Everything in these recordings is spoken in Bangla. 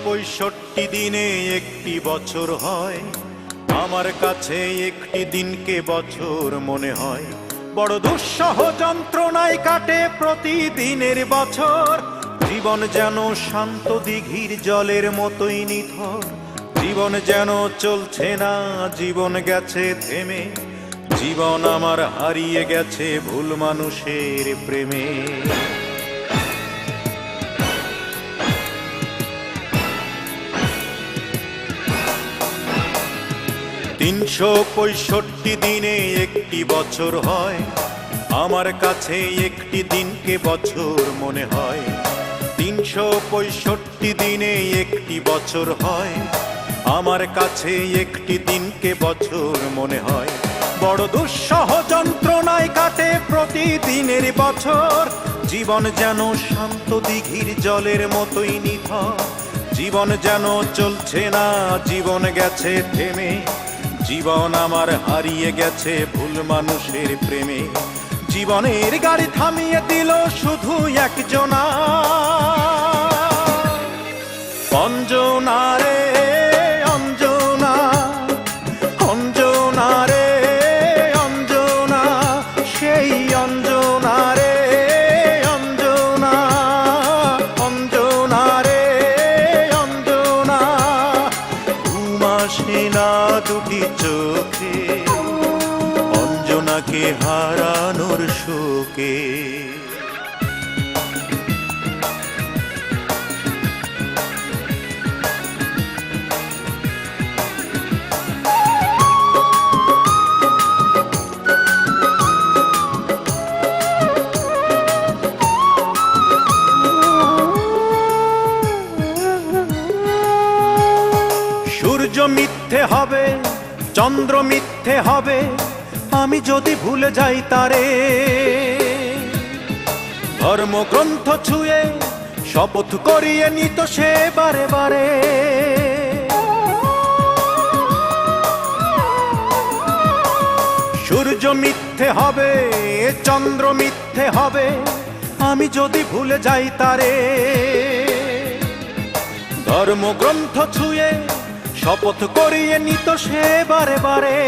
365 দিনে একটি বছর হয়, আমার কাছে একটি দিনকে বছর মনে হয়। বড় দুঃসহ যন্ত্রণায় কাটে প্রতিদিনের বছর, জীবন যেন শান্ত দিঘির জলের মতোই নিথর। জীবন যেন চলছে না, জীবন গেছে থেমে, জীবন আমার হারিয়ে গেছে ভুল মানুষের প্রেমে। 365 দিনে একটি বছর হয়, আমার কাছে একটি দিনকে বছর মনে হয়। 365 দিনে একটি বছর হয়, আমার কাছে একটি দিনকে বছর মনে হয়। বড় দুঃসহ যন্ত্রণায় কাটে প্রতিদিনের বছর, জীবন যেন শান্ত দিঘির জলের মতোই নিথর। জীবন যেন চলছে না, জীবন গেছে থেমে, জীবন আমার হারিয়ে গেছে ভুল মানুষের প্রেমে। জীবনের গাড়ি থামিয়ে দিল শুধু একজনা, অঞ্জনা রে অঞ্জনা, অঞ্জনা রে অঞ্জনা, সেই অঞ্জনা রে অঞ্জনা, অঞ্জনা রে অঞ্জনা। ঘুম আসে না দুটি চোখে, অঞ্জনাকে হারানোর শোকে। সূর্য মিথ্যে হবে, চন্দ্র মিথ্যে হবে, আমি যদি ভুলে যাই তারে। ধর্মগ্রন্থ ছুঁয়ে শপথ করিয়ে নিত সে বারে বারে। সূর্য মিথ্যে হবে, চন্দ্র মিথ্যে হবে, আমি যদি ভুলে যাই তারে। ধর্মগ্রন্থ ছুঁয়ে শপথ করিয়ে নিত সে বারে বারে।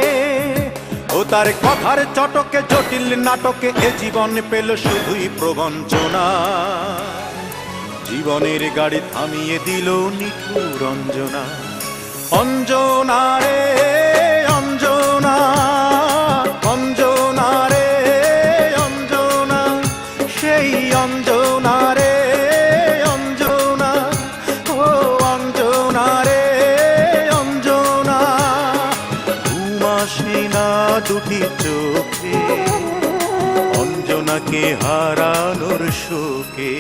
ও তার কথার চটকে জটিল নাটকে এ জীবন পেল শুধুই প্রবঞ্চনা। জীবনের গাড়ি থামিয়ে দিল নিঠুর অঞ্জনা, অঞ্জনা রে অঞ্জনা, অঞ্জনা রে অঞ্জনা, সেই অঞ্জনা রে অঞ্জনা, ও অঞ্জনা রে অঞ্জনা। ঘুম আসে না দুটি চোখে, অঞ্জনাকে হারানোর শোকে।